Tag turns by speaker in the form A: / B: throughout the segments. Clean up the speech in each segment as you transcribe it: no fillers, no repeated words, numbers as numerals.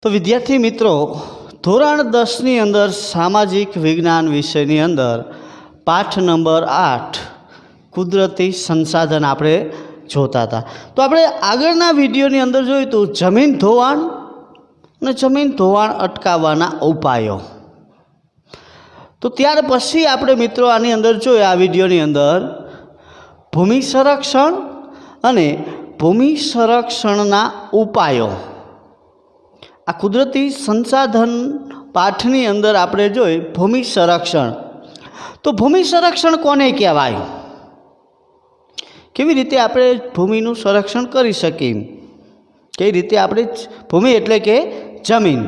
A: तो विद्यार्थी मित्रों धोरण 10 अंदर सामाजिक विज्ञान विषय अंदर पाठ नंबर 8 कुदरती संसाधन आपणे जोता था। तो आपणे आगळना विडियोनी अंदर जोयुं तो जमीन धोवाण अने जमीन धोवाण अटकाववाना उपायो। तो त्यार पछी आपणे मित्रों आनी अंदर जोया आ विडियोनी अंदर भूमि संरक्षण अने भूमि संरक्षणना उपायो आ कुदरती संसाधन पाठनी अंदर आपणे जोई भूमि संरक्षण। तो भूमि संरक्षण कोने कहेवाय, केवी रीते आपणे भूमिनुं संरक्षण करी शकीए, कई रीते आपणे भूमि एटले के जमीन।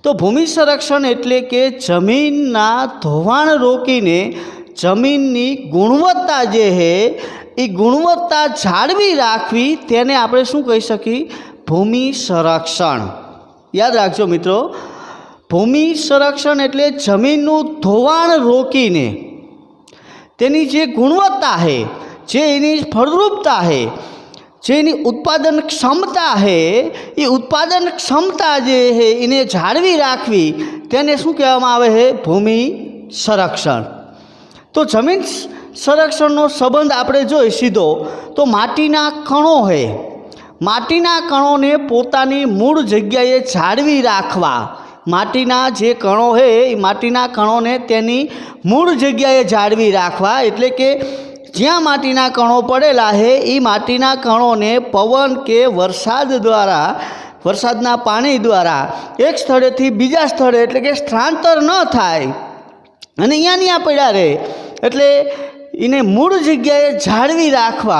A: तो भूमि संरक्षण एटले के जमीनना धोवाण रोकीने जमीननी गुणवत्ता जे है ए गुणवत्ता जाळवी राखवी तेने आपणे शुं कही शकीए, भूमि संरक्षण। याद राखजो मित्रों, भूमि संरक्षण एटले जमीननुं धोवाण रोकीने तेनी जे गुणवत्ता है, जे एनी फलरूपता है, जे एनी उत्पादन क्षमता है, ये उत्पादन क्षमता जे है इने जाळवी राखवी तेने शुं कहेवामां आवे है, भूमि संरक्षण। तो जमीन संरक्षणनो संबंध आपणे जोई सीधो तो माटीना कणो है, माटीना कणोने पोतानी मूळ जग्याए जाळवी राखवा। माटीना जे कणो है ए माटीना कणोने तेनी मूळ जग्याए जाळवी राखवा, एटले के ज्यां माटीना कणो पड़ेला है ए माटीना कणोने पवन के वरसाद द्वारा, वरसादना पाणी द्वारा एक स्थळेथी बीजा स्थळे एटले के स्थानांतर न थाय अने अहींया पड्या रहे, एटले एने मूळ जग्याए जाळवी राखवा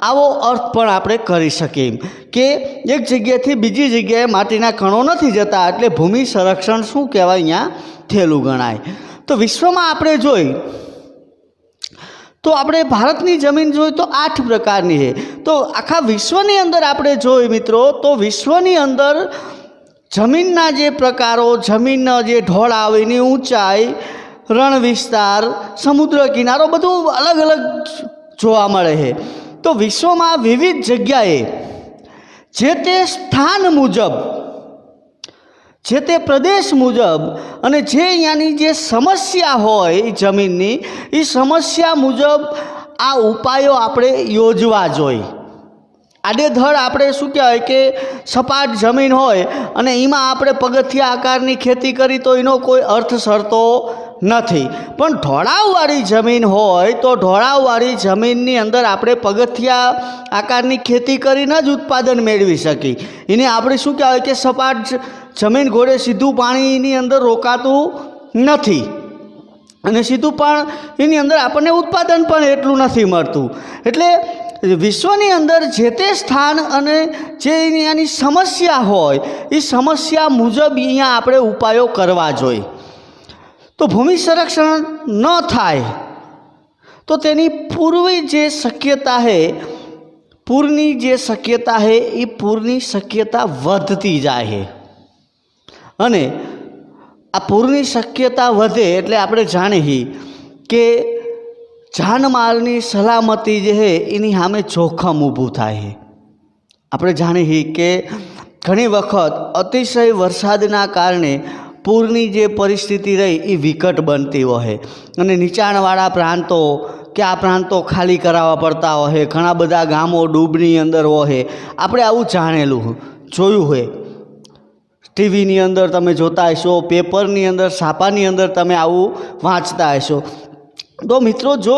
A: आवो अर्थ पण आपणे करी शकीए के एक जग्याएथी बीजी जग्याए माटीना कणो नथी जता, एटले भूमि संरक्षण शुं कहेवाय, अहींया थेलुं गणाय। तो विश्वमां आपणे जोई तो आपणे भारतनी जमीन जोई तो 8 प्रकारनी है। तो आखा विश्वनी अंदर आपणे जोई मित्रों तो विश्वनी अंदर जमीनना जे प्रकारो, जमीनना जे ढोळाव, एनी ऊंचाई, रण विस्तार, समुद्र किनारो बधुं अलग अलग जोवा मळे है। तो विश्वमां विविध जग्याए जे ते स्थान मुजब, जे ते प्रदेश मुजब अने जे अहींयानी जे समस्या होय जमीननी ए समस्या मुजब आ उपायो आपणे योजवा जोईए। आडेधड़ आपणे शुं कहेवाय के सपाट जमीन होय अने एमां आपणे पगथिया आकारनी खेती करी तो एनो कोई अर्थ सरतो नथी, पण ढोळाववाળી जमीन होय तो ढोळाववाળી जमीननी अंदर आपणे पगथिया आकारनी खेती करीने ज उत्पादन मेळवी शकीए। एने आपणे शुं कहेवाय के सपाट जमीन घोड़े सीधું पाणीनी अंदर रोकाતું નથી અને सीधું પણ એની અંદર આપણને ઉત્પાદન પણ એટલું નથી મળતું। એટલે વિશ્વની અંદર જે તે સ્થાન અને જે એની સમસ્યા હોય એ સમસ્યા મુજબ અહીંયા આપણે ઉપાયો કરવા જોઈએ। તો ભૂમિ સંરક્ષણ ન થાય તો તેની પૂર્વી જે શક્યતા છે, પૂરની જે શક્યતા છે એ પૂરની શક્યતા વધતી જાય છે અને आ पूरनी शक्यता वधे एटले आपणे जाणीए के जानमालनी सलामती जे है एनी सामे जोखम ऊभुं थाय छे। आपणे जाणीए के घणी वखत अतिशय वरसादना कारणे पूरनी जे परिस्थिति रही ए विकट बनती होय अने नीचाणवाळा प्रांतो के आ प्रांतो खाली करावा पड़ता होय, घणा बधा गामो डूबनी अंदर होय। आपणे आवुं जाणेलुं जोयुं होय, टीवी अंदर तमे जोता हशो, पेपरनी अंदर, छापानी अंदर तमे आवुं वाँचता हशो। तो मित्रों जो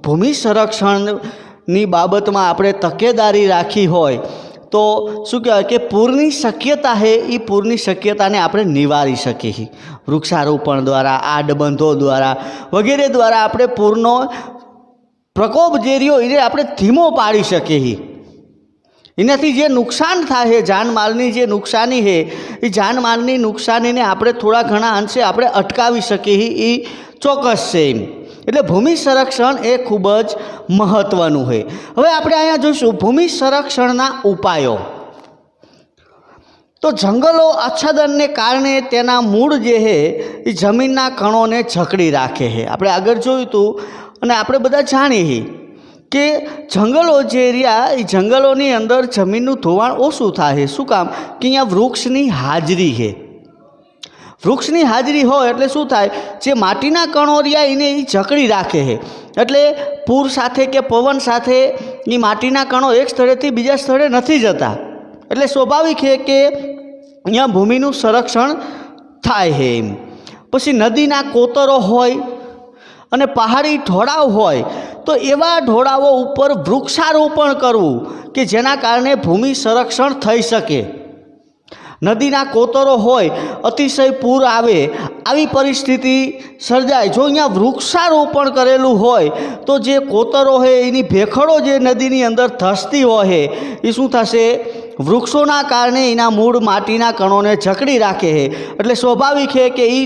A: भूमि संरक्षणनी बाबतमां आपणे तकेदारी राखी होय तो शुं कहेवाय के पूरनी शक्यता है ए पूरनी शक्यताने आपणे निवारी शकीए। वृक्षारोपण द्वारा, आडबंधो द्वारा वगैरे द्वारा आपणे पूरनो प्रकोप जे रह्यो एने आपणे धीमो पाड़ी शकीए। एनाथी जे नुकसान थाय है, जानमालनी जे नुकसानी है ए जानमालनी नुकसानी ने आपणे थोड़ा घणा अंशे आपणे अटकावी शकीए ए चोक्कस छे। एटले भूमि संरक्षण ए खूब ज महत्वनुं है। हवे आपणे अहींया जोईशुं भूमि संरक्षणना उपायो। तो जंगलों आच्छादनने कारणे तेना मूळ जे है ए जमीनना कणोने जकड़ी राखे है। आपणे आगळ जोयुं हतुं अने आपणे बधा जाणीए કે જંગલો જે રહ્યા એ જંગલોની અંદર જમીનનું ધોવાણ ઓછું થાય. શું કામ? કે અહીંયા વૃક્ષની હાજરી છે. વૃક્ષની હાજરી હોય એટલે શું થાય, જે માટીના કણો રહ્યા એને એ જકડી રાખે છે. એટલે પૂર સાથે કે પવન સાથે એ માટીના કણો એક સ્થળેથી બીજા સ્થળે નથી જતા. એટલે સ્વાભાવિક છે કે અહીંયા ભૂમિનું સંરક્ષણ થાય છે. એમ પછી નદીના કોતરો હોય અને પહાડી ઢોળાવ હોય તો એવા ઢોળાવો ઉપર વૃક્ષારોપણ કરવું કે જેના કારણે ભૂમિ સંરક્ષણ થઈ શકે. નદીના કોતરો હોય, અતિશય પૂર આવે, આવી પરિસ્થિતિ સર્જાય, જો અહીંયા વૃક્ષારોપણ કરેલું હોય તો જે કોતરો છે એની ભેખડો જે નદીની અંદર ધસતી હોય એ શું થશે, વૃક્ષોના કારણે એના મૂળ માટીના કણોને જકડી રાખે છે. એટલે સ્વાભાવિક છે કે એ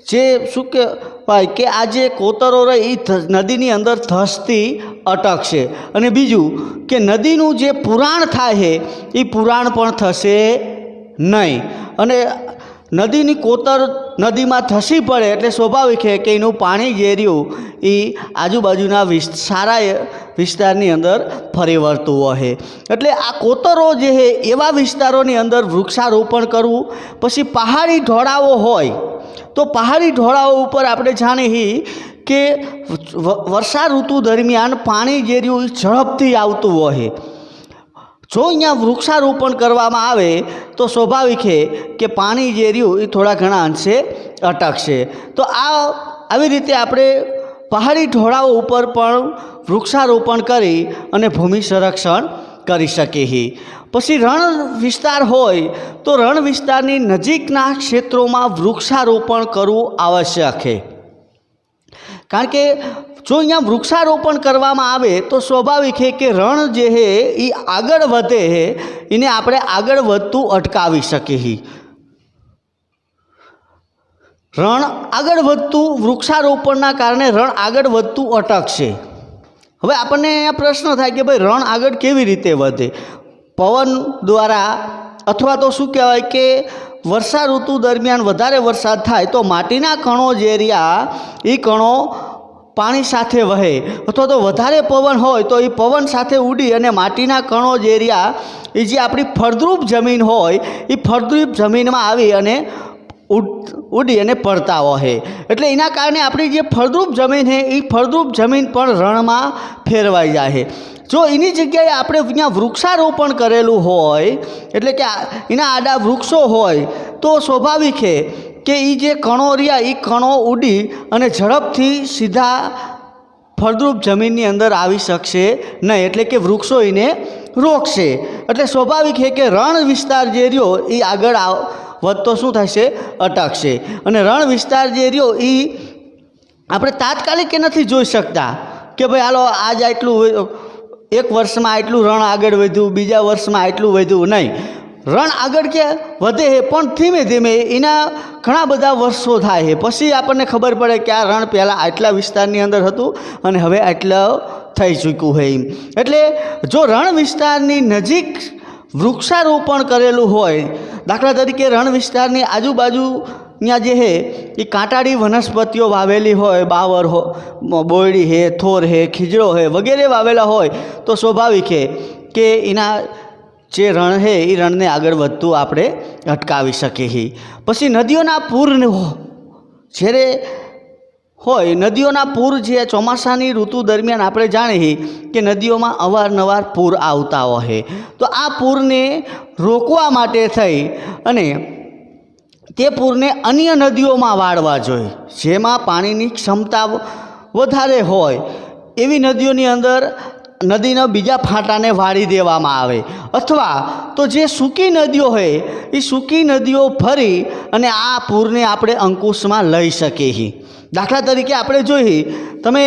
A: જે શું કહેવાય કે આ જે કોતરો રહે એ નદીની અંદર ધસતી અટકશે. અને બીજું કે નદીનું જે પુરાણ થાય છે એ પુરાણ પણ થશે નહીં. અને નદીની કોતર નદીમાં ધસી પડે એટલે સ્વાભાવિક છે કે એનું પાણી જે રહ્યું એ આજુબાજુના સારા વિસ્તારની અંદર ફરી વળતું હોય. એટલે આ કોતરો જે છે એવા વિસ્તારોની અંદર વૃક્ષારોપણ કરવું. પછી પહાડી ઢોળાવો હોય તો પહાડી ઢોળાવો ઉપર આપણે જાણીએ કે વર્ષા ઋતુ દરમિયાન પાણી જે રહ્યું એ ઝડપથી આવતું હોય. જો અહીંયા વૃક્ષારોપણ કરવામાં આવે તો સ્વાભાવિક છે કે પાણી જે રહ્યું એ થોડા ઘણા અંશે અટકશે. તો આવી રીતે આપણે પહાડી ઢોળાવો ઉપર પણ વૃક્ષારોપણ કરી અને ભૂમિ સંરક્ષણ કરી શકીએ. પછી રણ વિસ્તાર હોય તો રણ વિસ્તારની નજીકના ક્ષેત્રોમાં વૃક્ષારોપણ કરવું આવશ્યક છે. કારણ કે જો અહીંયા વૃક્ષારોપણ કરવામાં આવે તો સ્વાભાવિક છે કે રણ જે છે એ આગળ વધે છે, એને આપણે આગળ વધતું અટકાવી શકીએ. રણ આગળ વધતું વૃક્ષારોપણના કારણે રણ આગળ વધતું અટકશે. હવે આપણને અહીંયા પ્રશ્ન થાય કે ભાઈ રણ આગળ કેવી રીતે વધે? પવન દ્વારા અથવા તો શું કહેવાય કે વર્ષા ઋતુ દરમિયાન વધારે વરસાદ થાય તો માટીના કણો જે રહ્યા એ કણો પાણી સાથે વહે, અથવા તો વધારે પવન હોય તો એ પવન સાથે ઉડી અને માટીના કણો જે રહ્યા એ જે આપણી ફળદ્રુપ જમીન હોય એ ફળદ્રુપ જમીનમાં આવી અને ઉડી અને પડતા હોય. એટલે એના કારણે આપણી જે ફળદ્રુપ જમીન છે એ ફળદ્રુપ જમીન પણ રણમાં ફેરવાઈ જાય છે. જો એની જગ્યાએ આપણે અહીંયા વૃક્ષારોપણ કરેલું હોય એટલે કે એના આડા વૃક્ષો હોય તો સ્વાભાવિક છે કે એ જે કણો રહ્યા એ કણો ઉડી અને ઝડપથી સીધા ફળદ્રુપ જમીનની અંદર આવી શકશે નહીં. એટલે કે વૃક્ષો એને રોકશે. એટલે સ્વાભાવિક છે કે રણ વિસ્તાર જે રહ્યો એ આગળ વધતો શું થશે, અટકશે. અને રણ વિસ્તાર જે રહ્યો એ આપણે તાત્કાલિક નથી જોઈ શકતા કે ભાઈ હાલો આજ આટલું એક વર્ષમાં આટલું રણ આગળ વધ્યું, બીજા વર્ષમાં આટલું વધ્યું. નહીં, રણ આગળ કે વધે છે પણ ધીમે ધીમે એના ઘણા બધા વર્ષો થાય છે. પછી આપણને ખબર પડે કે આ રણ પહેલાં આટલા વિસ્તારની અંદર હતું અને હવે આટલા થઈ ચૂક્યું છે એમ. એટલે જો રણ વિસ્તારની નજીક વૃક્ષારોપણ કરેલું હોય, દાખલા તરીકે રણ વિસ્તારની આજુબાજુ ત્યાં જે છે એ કાંટાળી વનસ્પતિઓ વાવેલી હોય, બાવર બોયડી છે, થોર છે, ખીજડો છે વગેરે વાવેલા હોય તો સ્વાભાવિક છે કે એના જે રણ છે એ રણને આગળ વધતું આપણે અટકાવી શકીએ. પછી નદીઓના પૂર જ્યારે હોય, નદીઓના પૂર જે ચોમાસાની ઋતુ દરમિયાન આપણે જાણીએ કે નદીઓમાં અવારનવાર પૂર આવતા હોય, તો આ પૂરને રોકવા માટે થઈ અને તે પૂરને અન્ય નદીઓમાં વાળવા જોઈએ જેમાં પાણીની ક્ષમતા વધારે હોય એવી નદીઓની અંદર નદીના બીજા ફાંટાને વાળી દેવામાં આવે. અથવા તો જે સૂકી નદીઓ હોય એ સૂકી નદીઓ ભરી અને આ પૂરને આપણે અંકુશમાં લઈ શકીએ. દાખલા તરીકે આપણે જોઈએ, તમે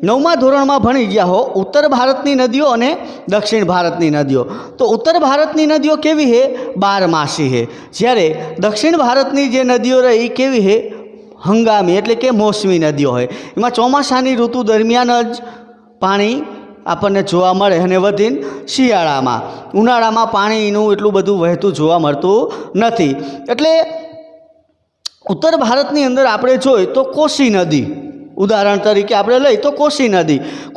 A: 9મા ધોરણમાં ભણી ગયા હો ઉત્તર ભારતની નદીઓ અને દક્ષિણ ભારતની નદીઓ. તો ઉત્તર ભારતની નદીઓ કેવી છે, 12માસી છે. જ્યારે દક્ષિણ ભારતની જે નદીઓ રહે એ કેવી છે, હંગામી એટલે કે મોસમી નદીઓ હોય. એમાં ચોમાસાની ઋતુ દરમિયાન જ પાણી આપણને જોવા મળે અને વધીને શિયાળામાં, ઉનાળામાં પાણીનું એટલું બધું વહેતું જોવા મળતું નથી. એટલે ઉત્તર ભારતની અંદર આપણે જોઈએ તો કોસી નદી ઉદાહરણ તરીકે આપણે લઈએ તો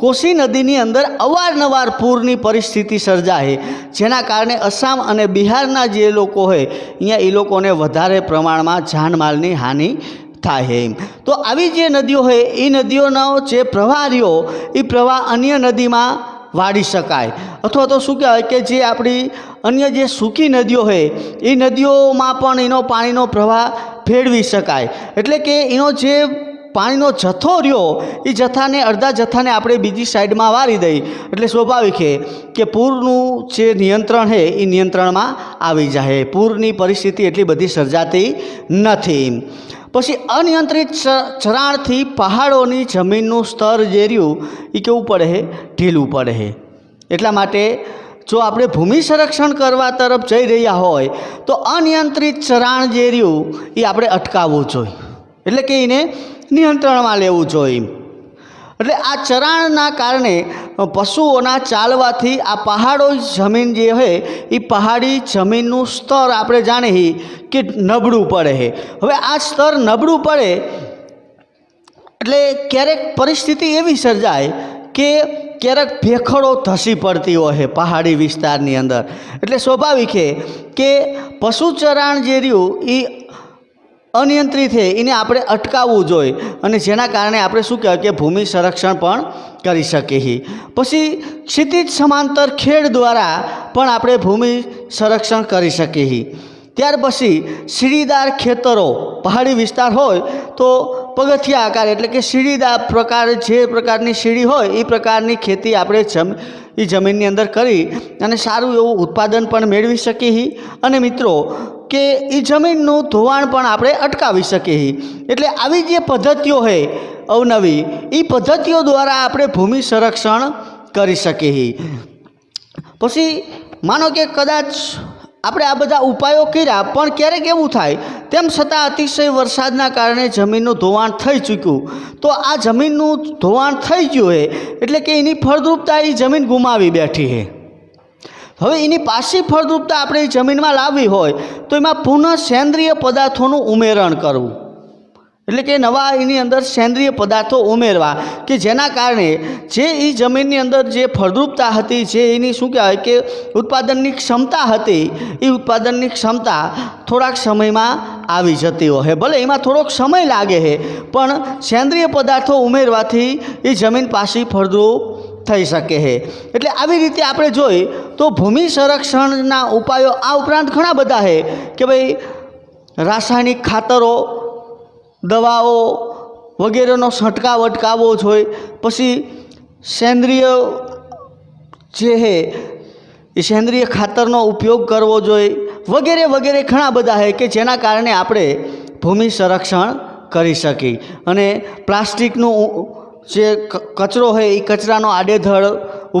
A: કોસી નદીની અંદર અવારનવાર પૂરની પરિસ્થિતિ સર્જાય, જેના કારણે આસામ અને બિહારના જે લોકો હોય અહીંયા એ લોકોને વધારે પ્રમાણમાં જાનમાલની હાનિ થાય. તો આવી જે નદીઓ હોય એ નદીઓનો જે પ્રવાહ રહ્યો એ પ્રવાહ અન્ય નદીમાં વાળી શકાય, અથવા તો શું કહેવાય કે જે આપણી અન્ય જે સૂકી નદીઓ હોય એ નદીઓમાં પણ એનો પાણીનો પ્રવાહ ફેરવી શકાય. એટલે કે એનો જે પાણીનો જથ્થો રહ્યો એ જથ્થાને અડધા જથ્થાને આપણે બીજી સાઈડમાં વાળી દઈએ એટલે સ્વાભાવિક છે કે પૂરનું જે નિયંત્રણ છે એ નિયંત્રણમાં આવી જાય, પૂરની પરિસ્થિતિ એટલી બધી સર્જાતી નથી. પછી અનિયંત્રિત ચરાણથી પહાડોની જમીનનું સ્તર જે રહ્યું એ કેવું પડે છે, ઢીલું પડે છે. એટલા માટે જો આપણે ભૂમિ સંરક્ષણ કરવા તરફ જઈ રહ્યા હોય તો અનિયંત્રિત ચરાણ જે રહ્યું એ આપણે અટકાવવું જોઈએ, એટલે કે એને નિયંત્રણમાં લેવું જોઈએ. એટલે આ ચરાણના કારણે પશુઓના ચાલવાથી આ પહાડો જમીન જે હોય એ પહાડી જમીનનું સ્તર આપણે જાણીએ કે નબળું પડે છે. હવે આ સ્તર નબળું પડે એટલે ક્યારેક પરિસ્થિતિ એવી સર્જાય કે ક્યારેક ભેખડો ધસી પડતી હોય છે પહાડી વિસ્તારની અંદર. એટલે સ્વાભાવિક છે કે પશુ ચરાણ જે રહ્યું એ અનિયંત્રિત છે એને આપણે અટકાવવું જોઈએ, અને જેના કારણે આપણે શું કહેવાય કે ભૂમિ સંરક્ષણ પણ કરી શકીએ. પછી ક્ષિતિજ સમાંતર ખેડ દ્વારા પણ આપણે ભૂમિ સંરક્ષણ કરી શકીએ. ત્યાર પછી સીડીદાર ખેતરો, પહાડી વિસ્તાર હોય તો પગથિયા આકાર એટલે કે સીડીદાર પ્રકાર, જે પ્રકારની સીડી હોય એ પ્રકારની ખેતી આપણે એ જમીનની અંદર કરી અને સારું એવું ઉત્પાદન પણ મેળવી શકીએ. અને મિત્રો કે એ જમીનનું ધોવાણ પણ આપણે અટકાવી શકીએ. એટલે આવી જે પદ્ધતિઓ છે અવનવી, એ પદ્ધતિઓ દ્વારા આપણે ભૂમિ સંરક્ષણ કરી શકીએ. પછી માનો કે કદાચ આપણે આ બધા ઉપાયો કર્યા પણ ક્યારેક એવું થાય તેમ છતાં અતિશય વરસાદના કારણે જમીનનું ધોવાણ થઈ ચૂક્યું, તો આ જમીનનું ધોવાણ થઈ ગયું છે એટલે કે એની ફળદ્રુપતા એ જમીન ગુમાવી બેઠી છે. હવે એની પાછી ફળદ્રુપતા આપણે જમીનમાં લાવવી હોય તો એમાં પુનઃ સેન્દ્રિય પદાર્થોનું ઉમેરણ કરવું, એટલે કે નવા એની અંદર સેન્દ્રિય પદાર્થો ઉમેરવા કે જેના કારણે જે એ જમીનની અંદર જે ફળદ્રુપતા હતી, જે એની શું કહેવાય કે ઉત્પાદનની ક્ષમતા હતી, એ ઉત્પાદનની ક્ષમતા થોડાક સમયમાં આવી જતી હોય. ભલે એમાં થોડોક સમય લાગે છે પણ સેન્દ્રિય પદાર્થો ઉમેરવાથી એ જમીન પાછી ફળદ્રુપ થઈ શકે છે. એટલે આવી રીતે આપણે જોઈએ તો ભૂમિ સંરક્ષણના ઉપાયો આ ઉપરાંત ઘણા બધા છે કે ભાઈ રાસાયણિક ખાતરો, દવાઓ વગેરેનો છંટકાવ અટકાવવો જોઈએ. પછી સેન્દ્રિય જે છે એ સેન્દ્રિય ખાતરનો ઉપયોગ કરવો જોઈએ, વગેરે વગેરે ઘણા બધા છે કે જેના કારણે આપણે ભૂમિ સંરક્ષણ કરી શકીએ. અને પ્લાસ્ટિકનું જે કચરો હોય એ કચરાનો આડેધડ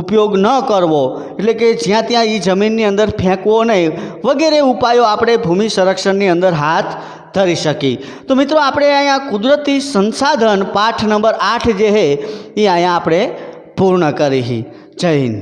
A: ઉપયોગ ન કરવો, એટલે કે જ્યાં ત્યાં એ જમીનની અંદર ફેંકવો નહીં, વગેરે ઉપાયો આપણે ભૂમિ સંરક્ષણની અંદર હાથ ધરી શકીએ. તો મિત્રો આપણે અહીંયા કુદરતી સંસાધન પાઠ નંબર 8 જે છે એ અહીંયા આપણે પૂર્ણ કરી. જય હિન્દ.